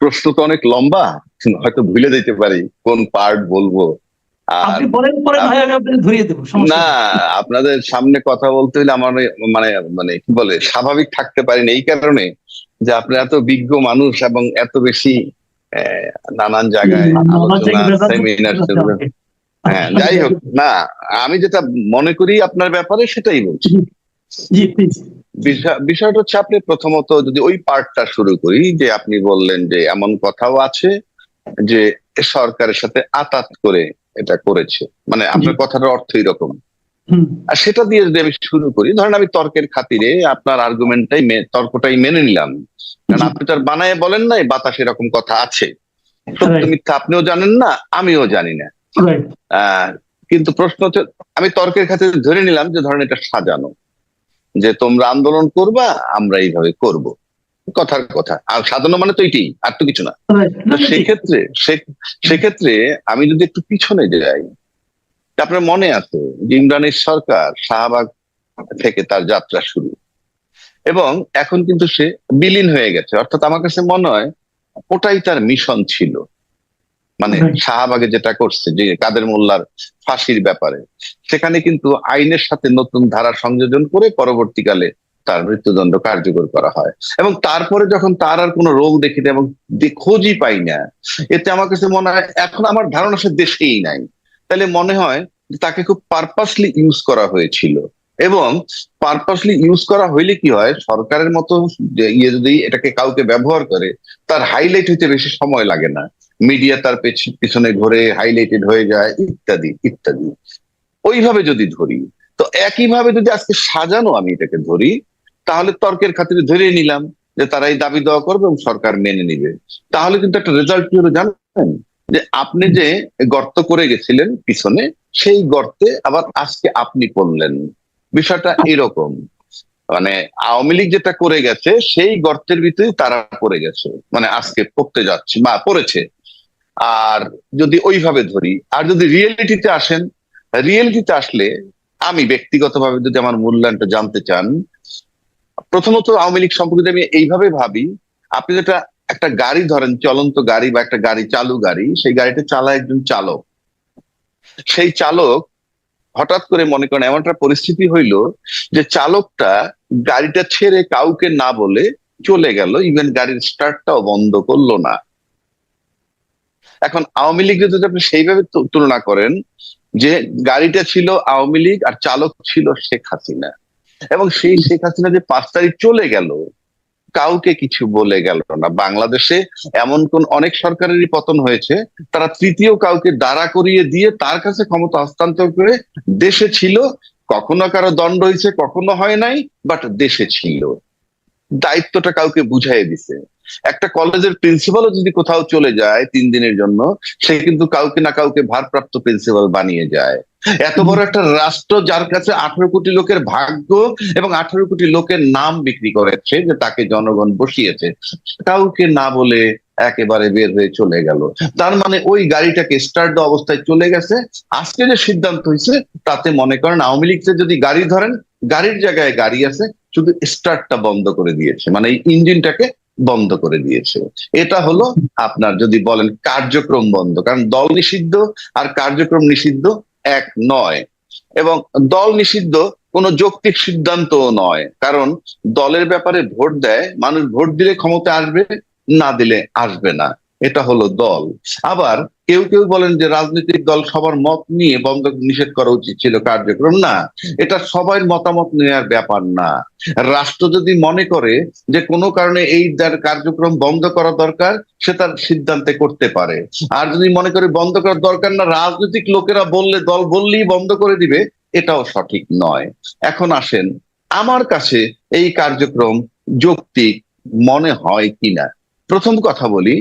প্রশ্ন তো অনেক লম্বা, হয়তো ভুলে যেতে পারি কোন পার্ট বলবো। আর আপনি বলেন, পরে ভাই আমি আপনাকে ধরিয়ে দেবো, সমস্যা না, নেই। আপনাদের সামনে কথা বলতে হলে আমার মানে মানে কি বলে স্বাভাবিক থাকতে পারিনি এই কারণে যে আপনি এত বিজ্ঞ মানুষ এবং এত বেশি আহ, নানান জায়গায় আমার আলোচনা থেকে ভেজাল সেমিনার। করতে হবে। হ্যাঁ, যাই হোক না, আমি যেটা মনে করি আপনার ব্যাপারে সেটাই বলছি। জি, জি প্লিজ। বিষয়টা হচ্ছে আপনি প্রথমত যদি ওই পার্টটা শুরু করি, যে আপনি বললেন যে এমন কথাও আছে যে সরকারের সাথে আতাত করে এটা করেছে, মানে জি। আপনার কথাটার অর্থ এরকম। হুম। আর সেটা দিয়ে যদি আমি শুরু করি, ধরেন আমি তর্কের খাতিরে আপনার আর্গুমেন্টটাই তর্কটাই মেনে নিলাম, কারণ জি। আপনি তো আর বানায় বলেন নাই বাতাসে এরকম কথা আছে। সত্য রাইট। মিথ্যা আপনিও জানেন না, আমিও জানি না। রাইট। আহ কিন্তু প্রশ্ন হচ্ছে, আমি তর্কের খাতিরে ধরে নিলাম যে ধরেন এটা সাজানো, যে তোমরা আন্দোলন করবা, আমরা এইভাবে করব, কথার কথা। আর সাজানো মানে তো এটাই, আর তো কিছু না। রাইট, তো না না, ঠিক। সেক্ষেত্রে সেক্ষেত্রে আমি যদি একটু পিছনে যাই, আপনার মনে আছে যে ইমরানের সরকার শাহবাগ থেকে তার যাত্রা শুরু, এবং এখন কিন্তু সে বিলীন হয়ে গেছে। অর্থাৎ আমার কাছে মনে হয় ওটাই তার মিশন ছিল। মানে রাইট। শাহবাগে যেটা করছে, যে কাদের মোল্লার ফাঁসির ব্যাপারে, সেখানে কিন্তু আইনের সাথে নতুন ধারা সংযোজন করে পরবর্তীকালে তার মৃত্যুদণ্ড কার্যকর করা হয়। এবং তারপরে যখন তার আর কোনো রোগ দেখি না এবং খোঁজই পাই না, এতে আমার কাছে মনে হয়, এখন আমার ধারণা সে দেশেই নাই। তাহলে মনে হয় যে তাকে খুব পারপাসলি ইউজ করা হয়েছিল। এবং পারপাসলি ইউজ করা হইলে কি হয়, সরকারের মতো যে ইয়ে যদি এটাকে কাউকে ব্যবহার করে, তার হাইলাইট হইতে বেশি সময় লাগে না, মিডিয়া তার পিছনে ঘুরে হাইলাইটেড হয়ে যায়, ইত্যাদি ইত্যাদি। ওইভাবে যদি ধরি, তো একইভাবে যদি আজকে সাজানো আমি এটাকে ধরি, তাহলে তর্কের খাতিরে ধরে নিলাম যে তারা এই দাবি দেওয়া করবে এবং সরকার মেনে নিবে। তাহলে কিন্তু একটা রেজাল্ট কি হলো জানেন, যে আপনি যে গর্ত করে গেছিলেন পিছনে, সেই গর্তে আবার আজকে আপনি পড়লেন। বিষয়টা এরকম। মানে আওয়ামী লীগ যেটা করে গেছে সেই গর্তের ভিতরে তারা পড়ে গেছে, মানে আজকে পড়তে যাচ্ছে বা পড়েছে। আর যদি ওইভাবে ধরি, আর যদি রিয়েলিটিতে আসেন, রিয়েলিটিতে আসলে আমি ব্যক্তিগতভাবে যদি আমার মূল্যায়নটা জানতে চান, প্রথমত আওয়ামী লীগ সম্পর্কে যদি আমি এইভাবে ভাবি, আপনি যেটা একটা গাড়ি ধরেন, চলন্ত গাড়ি বা একটা গাড়ি, চালু গাড়ি, সেই গাড়িটা চালায় একজন চালক। সেই চালক হঠাৎ করে মনে করেন এমন একটা পরিস্থিতি হইলো যে চালকটা গাড়িটা ছেড়ে কাউকে না বলে চলে গেল, ইভেন গাড়ির স্টার্টটাও বন্ধ করলো না। এখন আওয়ামী লীগ যদি আপনি সেইভাবে তুলনা করেন, যে গাড়িটা ছিল আওয়ামী লীগ আর চালক ছিল শেখ হাসিনা, এবং সেই শেখ হাসিনা যে 5 তারিখ চলে গেল, কাউকে কিছু বলে গেল না। বাংলাদেশে এমন কোন অনেক সরকারেরই পতন হয়েছে, তারা তৃতীয় কাউকে দাঁড়া করিয়ে দিয়ে তার কাছে ক্ষমতা হস্তান্তর করে দেশে ছিল। কখনো কারো দণ্ড হয়েছে, কখনো হয় নাই, বাট দেশে ছিল, দায়িত্বটা কাউকে বুঝাই দিছে। একটা কলেজের প্রিন্সিপালও যদি কোথাও চলে যায় 3 দিনের জন্য, সে কিন্তু কাউকে না কাউকে ভারপ্রাপ্ত প্রিন্সিপাল বানিয়ে যায়। এত বড় একটা রাষ্ট্র, যার কাছে 18 কোটি লোকের ভাগ্য এবং 18 কোটি লোকের নাম বিক্রি করেছে, যে তাকে জনগণ বসিয়েছে, কাউকে না বলে একেবারে বের হয়ে চলে গেল। তার মানে ওই গাড়িটাকে স্টার্ট দেওয়া অবস্থায় চলে গেছে। আজকে যে সিদ্ধান্ত হয়েছে, তাতে মনে করেন আওয়ামী লীগকে যদি গাড়ি ধরেন, গাড়ির জায়গায় গাড়ি আছে, শুধু স্টার্টটা বন্ধ করে দিয়েছে, মানে এই ইঞ্জিনটাকে বন্ধ করে দিয়েছে। এটা হলো আপনার যদি বলেন কার্যক্রম বন্ধ, কারণ দল নিষিদ্ধ আর কার্যক্রম নিষিদ্ধ এক নয়। এবং দল নিষিদ্ধ কোনো যৌক্তিক সিদ্ধান্তও নয়, কারণ দলের ব্যাপারে ভোট দেয় মানুষ, ভোট দিলে ক্ষমতা আসবে, না দিলে আসবে না। এটা হলো দল। আবার কেউ কেউ বলেন যে রাজনৈতিক দল সবার মত নিয়ে বন্ধ নিষেধ করা উচিত ছিল কার্যক্রম, না, এটা সবার মতামত নেওয়ার ব্যাপার না। রাষ্ট্র যদি মনে করে যে কোনো কারণে এই কার্যক্রম বন্ধ করা দরকার, সে তার সিদ্ধান্তে করতে পারে। আর যদি মনে করে বন্ধ করার দরকার না, রাজনৈতিক লোকেরা বললে, দল বললেই বন্ধ করে দিবে, এটাও সঠিক নয়। এখন আসেন, আমার কাছে এই কার্যক্রম যৌক্তিক মনে হয় কিনা। প্রথম কথা বলি,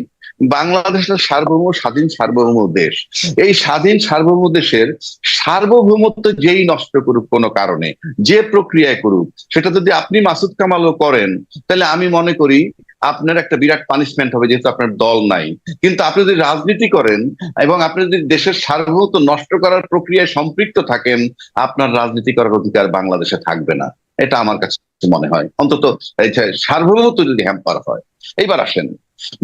বাংলাদেশ একটা সার্বভৌম স্বাধীন সার্বভৌম দেশ। এই স্বাধীন সার্বভৌম দেশের সার্বভৌমত্ব যেই নষ্ট করুক কোনো কারণে, যে প্রক্রিয়ায় করুক, সেটা যদি আপনি মাসুদ কামালও করেন, তাহলে আমি মনে করি আপনার একটা বিরাট পানিশমেন্ট হবে, যেহেতু আপনার দল নাই। কিন্তু আপনি যদি রাজনীতি করেন এবং আপনি যদি দেশের সার্বভৌমত্ব নষ্ট করার প্রক্রিয়ায় সম্পৃক্ত থাকেন, আপনার রাজনীতি করার অধিকার বাংলাদেশে থাকবে না। এটা আমার কাছে মনে হয়, অন্তত এই যে সার্বভৌমত্ব যদি হ্যাম্পার হয়। এইবার আসেন,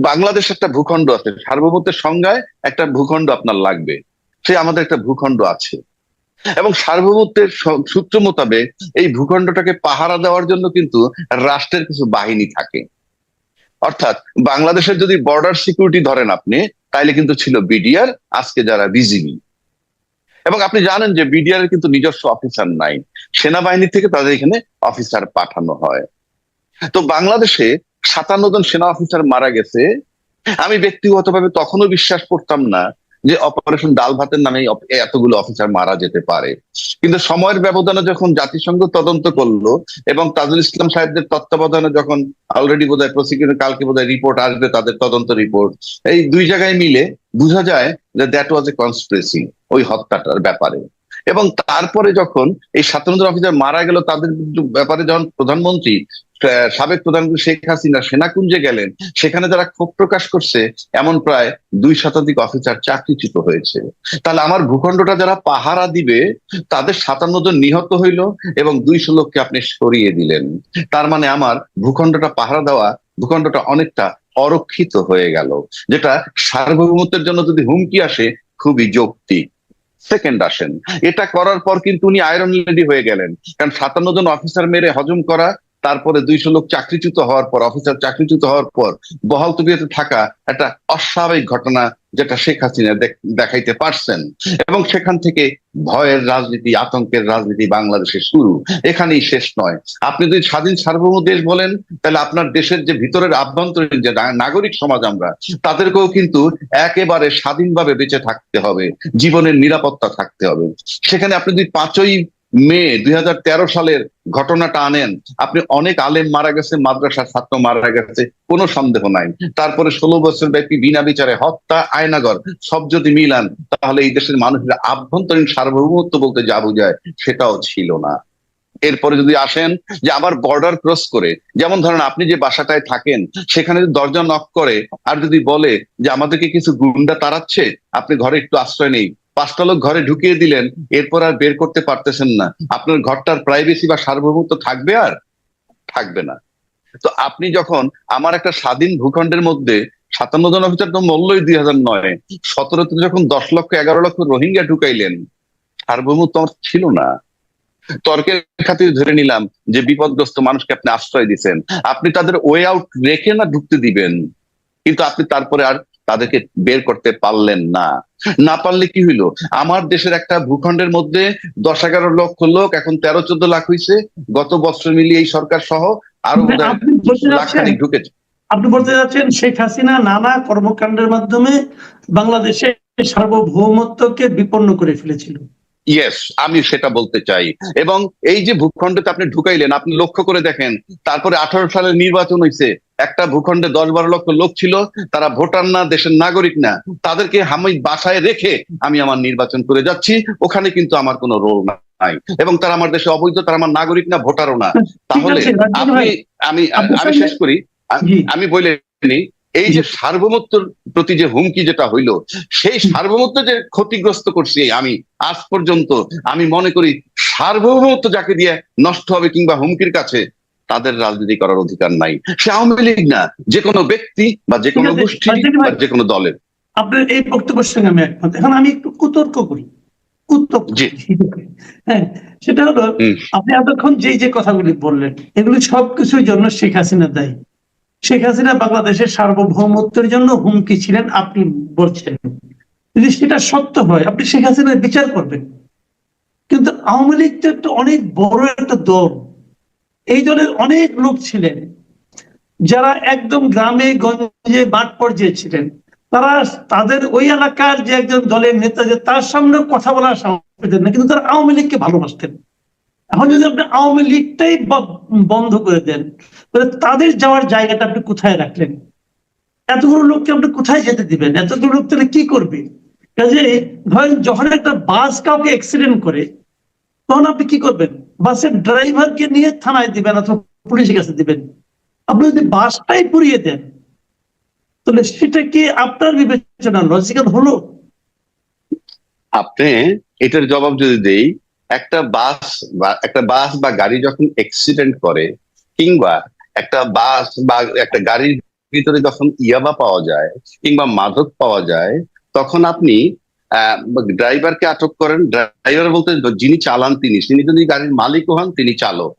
বাংলাদেশ একটা ভূখণ্ড আছে, সার্বভৌমত্বের সংজ্ঞায় একটা ভূখণ্ড আপনার লাগবে, সে আমাদের একটা ভূখণ্ড আছে, এবং সার্বভৌমত্বের সূত্র মোতাবেক এই ভূখণ্ডটাকে পাহারা দেওয়ার জন্য কিন্তু রাষ্ট্রের কিছু বাহিনী থাকে। অর্থাৎ বাংলাদেশের যদি বর্ডার সিকিউরিটি ধরেন আপনি, তাইলে কিন্তু ছিল বিডিআর, আজকে যারা বিজিবি। এবং আপনি জানেন যে বিডিআর এর কিন্তু নিজস্ব অফিসার নাই, সেনাবাহিনী থেকে তাদের এখানে অফিসার পাঠানো হয়। তো বাংলাদেশে 57 জন সেনা অফিসার মারা গেছে। আমি ব্যক্তিগতভাবে তখনও বিশ্বাস করতাম না যে অপারেশন ডাল ভাতের নামে এতগুলো অফিসার মারা যেতে পারে। কিন্তু সময়ের ব্যবধানে যখন জাতিসংঘ তদন্ত করলো এবং তাজুল ইসলাম সাহেবদের তত্ত্বাবধানে যখন অলরেডি বোধহয় প্রসিকিউটর কালকে বোধহয় রিপোর্ট আসবে, তাদের তদন্ত রিপোর্ট, এই দুই জায়গায় মিলে বোঝা যায় যে দ্যাট ওয়াজ এ কনস্পিরেসি ওই হত্যাটার ব্যাপারে। এবং তারপরে যখন এই 57 জন অফিসার মারা গেল, তাদের ব্যাপারে যখন প্রধানমন্ত্রী সাবেক প্রধানমন্ত্রী শেখ হাসিনা সেনাকুঞ্জে গেলেন, সেখানে যারা ক্ষোভ প্রকাশ করছে এমন প্রায় 2 শতাধিক অফিসার চাকরিচ্যুত হয়েছে। তাহলে আমার ভূখণ্ডটা যারা পাহারা দিবে তাদের 57 জন নিহত হইল এবং 200 লোককে আপনি সরিয়ে দিলেন। তার মানে আমার ভূখণ্ডটা পাহারা দেওয়া, ভূখণ্ডটা অনেকটা অরক্ষিত হয়ে গেল, যেটা সার্বভৌমত্বের জন্য যদি হুমকি আসে খুবই যৌক্তিক। সেকেন্ড আসেন, এটা করার পর কিন্তু উনি আয়রন লেডি হয়ে গেলেন, কারণ 57 জন অফিসার মেরে হজম করা, তারপরে 200 লোক চাকরিচ্যুত হওয়ার পর, অফিসার চাকরিচ্যুত হওয়ার পর বহাল তবিয়তে থাকা একটা অস্বাভাবিক ঘটনা, যেটা শেখ হাসিনা দেখাইতে পারছেন। এবং সেখান থেকে ভয়ের রাজনীতি, আতঙ্কের রাজনীতি বাংলাদেশে শুরু, এখানেই শেষ নয়। আপনি যদি স্বাধীন সার্বভৌম দেশ বলেন, তাহলে আপনার দেশের যে ভিতরের আভ্যন্তরীণ যে নাগরিক সমাজ আমরা, তাদেরকেও কিন্তু একেবারে স্বাধীনভাবে বেঁচে থাকতে হবে, জীবনের নিরাপত্তা থাকতে হবে। সেখানে আপনি যদি 5ই মে 2013 সালের ঘটনাটা আনেন, আপনি অনেক আলেম মারা গেছে, মাদ্রাসার ছাত্র মারা গেছে, কোনো সন্দেহ নাই। তারপরে 16 বছর ব্যাপী বিনা বিচারে হত্যা, আয়নাগর, সব যদি মিলান, তাহলে এই দেশের মানুষের আভ্যন্তরীণ সার্বভৌমত্ব বলতে যা বোঝায় সেটাও ছিল না। এরপরে যদি আসেন যে আবার বর্ডার ক্রস করে, যেমন ধরেন আপনি যে বাসাটায় থাকেন সেখানে যদি দরজা নক করে আর যদি বলে যে আমাদেরকে কিছু গুন্ডা তাড়াচ্ছে, আপনি ঘরে একটু আশ্রয় নেই, 5টা লোক ঘরে ঢুকিয়ে দিলেন, এরপর আর বের করতে পারতেছেন না, আপনার ঘরটার প্রাইভেসি বা সার্বভৌমত্ব থাকবে? আর থাকবে না। তো আপনি যখন আমার একটা স্বাধীন ভূখণ্ডের মধ্যে 57 জন অফিসার তো মূল্যই 2009, 17তে যখন 10 লক্ষ 11 লক্ষ রোহিঙ্গা ঢুকাইলেন, সার্বভৌমত্ব ছিল না। তর্কের খাতিরে ধরে নিলাম যে বিপদগ্রস্ত মানুষকে আপনি আশ্রয় দিচ্ছেন, আপনি তাদের ওয়ে আউট রেখে না ঢুকতে দিবেন, কিন্তু আপনি তারপরে আর তাদেরকে বের করতে পারলেন না। না পারলে কি হইলো, আমার দেশের একটা ভূখণ্ডের মধ্যে 10-11 লক্ষ লোক, এখন 13-14 লাখ হয়েছে, গত বছর মিলিয়ে এই সরকার সহ আরো লাখখানিক ঢুকেছে। আপনি বলতে যাচ্ছেন শেখ হাসিনা নানা কর্মকাণ্ডের মাধ্যমে বাংলাদেশের সার্বভৌমত্বকে বিপন্ন করে ফেলেছিল। ইয়েস, আমি সেটা বলতে চাই। এবং এই যে ভূখণ্ডে আপনি ঢুকাইলেন, আপনি লক্ষ্য করে দেখেন, তারপরে 18 সালের নির্বাচন হয়েছে, একটা ভূখণ্ডে 10-12 লক্ষ লোক ছিল, তারা ভোটার না, দেশের নাগরিক না, তাদেরকে আমি বাসায় রেখে আমি আমার নির্বাচন করে যাচ্ছি, ওখানে কিন্তু আমার কোনো রোল নাই, এবং তারা আমার দেশে অবৈধ, তারা আমার নাগরিক না, ভোটারও না। তাহলে আপনি, আমি শেষ করি, আমি বলে নি, এই যে সার্বভৌমত্বের প্রতি যে হুমকি যেটা হইলো, সেই সার্বভৌমত্ব যে ক্ষতিগ্রস্ত করছি আমি আজ পর্যন্ত, আমি মনে করি সার্বভৌমত্ব যাকে দিয়ে নষ্ট হবে কিংবা হুমকির কাছে, তাদের রাজনীতি করার অধিকার নাই। সে আওয়ামী লীগ না, যে কোনো ব্যক্তি বা যে কোনো গোষ্ঠী বা যে কোনো দলের। আপনার এই বক্তব্যের সঙ্গে আমি একমত। এখন আমি একটু কুতর্ক করি। হ্যাঁ, সেটা হলো, আপনি এতক্ষণ যে কথাগুলি বললেন, এগুলি সবকিছুর জন্য শেখ হাসিনা দায়ী। শেখ হাসিনা বাংলাদেশের সার্বভৌমত্বের জন্য হুমকি ছিলেন আপনি বলছেন। যদি সেটা সত্য হয়, আপনি শেখ হাসিনার বিচার করবেন। কিন্তু আওয়ামী লীগ তো একটা অনেক বড় একটা দল, এই দলের অনেক লোক ছিলেন যারা একদম গ্রামে গঞ্জে মাঠ পর্যায়ে ছিলেন। তারা তাদের ওই এলাকার যে একজন দলের নেতা, যে তার সামনে কথা বলার সাহস পেতেন না, কিন্তু তারা আওয়ামী লীগকে ভালোবাসতেন। এখন যদি আপনি আওয়ামী লীগটাই বন্ধ করে দেন, তাহলে তাদের যাওয়ার জায়গাটা আপনি কোথায় রাখলেন? এতগুলো লোককে আপনি কোথায় যেতে দিবেন? এতগুলো লোক তাহলে কি করবে? কাজে ধরেন যখন একটা বাস কাউকে অ্যাক্সিডেন্ট করে, তখন আপনি কি করবেন? বাসের ড্রাইভারকে নিয়ে থানায় দিবেন অথবা পুলিশের কাছে দিবেন। আপনি যদি বাসটাই পুড়িয়ে দেন, তাহলে সেটা কি আপনার বিবেচনা লজিক্যাল হলো? আপনি এটার জবাব যদি দেই, একটা বাস বা গাড়ি যখন অ্যাক্সিডেন্ট করে, কিংবা একটা বাস বা একটা গাড়ির ভিতরে যখন ইয়াবা পাওয়া যায় কিংবা মাদক পাওয়া যায়, তখন আপনি ড্রাইভারকে আটক করেন। ড্রাইভার বলতে যিনি চালান তিনি যদি গাড়ির মালিক হন, তিনি চালক,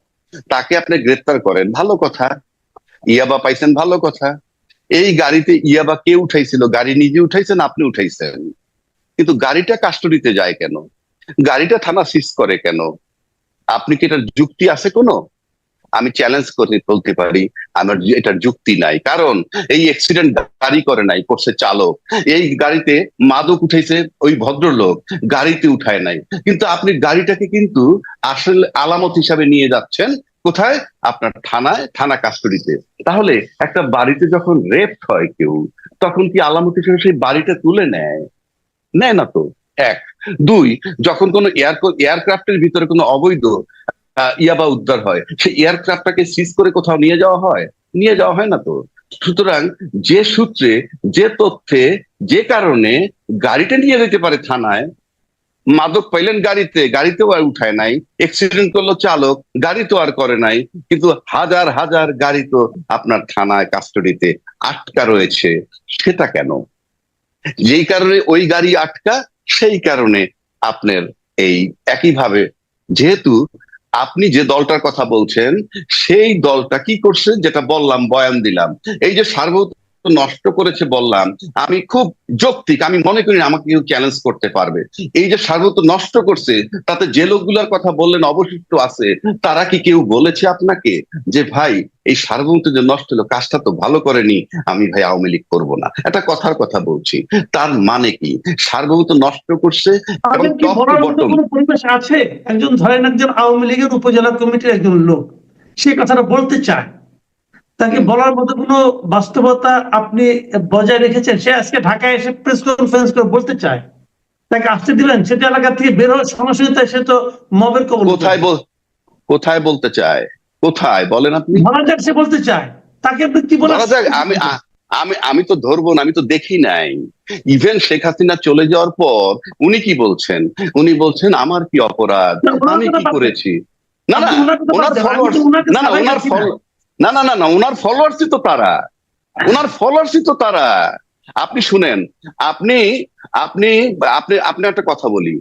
তাকে আপনি গ্রেফতার করেন, ভালো কথা। ইয়াবা পাইছেন, ভালো কথা। এই গাড়িতে ইয়াবা কে উঠাইছিল? গাড়ি নিজে উঠাইছেন, আপনি উঠাইছেন, কিন্তু গাড়িটা কাস্টডিতে যায় কেন? গাড়িটা থানা সিজ করে কেন? আপনি কি এটার যুক্তি আছে কোনো? আমি চ্যালেঞ্জ করে বলতে পারি আমার এটার যুক্তি নাই। কারণ এই অ্যাক্সিডেন্ট গাড়ি করে নাই, করছে চালক। এই গাড়িতে মাদক উঠাইছে ওই ভদ্রলোক, গাড়িতে উঠায় নাই। কিন্তু আপনি গাড়িটাকে কিন্তু আসলে আলামত হিসাবে নিয়ে যাচ্ছেন কোথায়? আপনার থানায়, থানা কাস্টডিতে। তাহলে একটা বাড়িতে যখন রেপ হয় কেউ, তখন কি আলামত হিসেবে সেই বাড়িটা তুলে নেয়? নেয় না তো। এক। দুই, যখন কোনো এয়ারক্রাফটের ভিতরে কোনো অবৈধ ইয়াবা উদ্ধার হয়, সেই এয়ারক্রাফটটাকে সিজ করে কোথাও নিয়ে যাওয়া হয়? নিয়ে যাওয়া হয় না তো। সুতরাং যে সূত্রে, যে তথ্যে, যে কারণে গাড়িটা নিয়ে যেতে পারে থানায়, মাদক পাইলেন গাড়িতে, গাড়িতেও আর উঠায় নাই, অ্যাক্সিডেন্ট করলো চালক, গাড়ি তো আর করে নাই, কিন্তু হাজার হাজার গাড়ি তো আপনার থানায় কাস্টডিতে আটকা রয়েছে। সেটা কেন? যেই কারণে ওই গাড়ি আটকা, সেই কারণে আপনার এই একইভাবে, যেহেতু আপনি যে দলটার কথা বলছেন, সেই দলটা কি করছে, যেটা বললাম, বয়ান দিলাম, এই যে সার্বভৌমত্ব নষ্ট করেছে বললাম, আমি খুব যৌক্তিক, আমি মনে করি না আমাকে কেউ চ্যালেঞ্জ করতে পারবে। এই যে সার্বভৌমত্ব নষ্ট করছে, তাতে যে লোকগুলার কথা বললেন অবশিষ্ট আছে, তারা কি কেউ বলেছে আপনাকে যে ভাই এই সার্বভৌমত্ব যে নষ্ট হলো, কাজটা তো ভালো করেনি, আমি ভাই আওয়ামী লীগ করবো না? একটা কথার কথা বলছি, তার মানে কি? সার্বভৌমত্ব নষ্ট করছে এবং তাদের কি টপ টু বলার মতো বটম। কোনো পরিবেশ আছে? একজন ধরেন একজন আওয়ামী লীগের উপজেলা কমিটির একজন লোক সে কথাটা বলতে চায়, তাকে বলার মতো কোনো বাস্তবতা আপনি বজায় রেখেছেন? সে আজকে ঢাকায় এসে প্রেস কনফারেন্স করে বলতে চায়, তাকে আসতে দিলেন? সেটা এলাকা থেকে বের হওয়ার সরাসরি তাই সে তো মবের কবল। কোথায় বলতে চায়? কোথায় বলেন আপনি? বলা যাক সে বলতে চায়, তাকে আপনি কি বলার? ধরা যাক, আমি তো ধরবো না, আমি তো দেখি নাই। ইভেন শেখ হাসিনা চলে যাওয়ার পর উনি কি বলছেন? উনি বলছেন আমার কি অপরাধ, আমি কি করেছি? না না, ওনার ফলোয়ার্স, না না ওনার ফলো, না না না না ওনার ফলোয়ার্সই তো তারা, ওনার ফলোয়ার্সই তো তারা। আপনি শুনেন, আপনি আপনি আপনি আপনি একটা কথা বলি,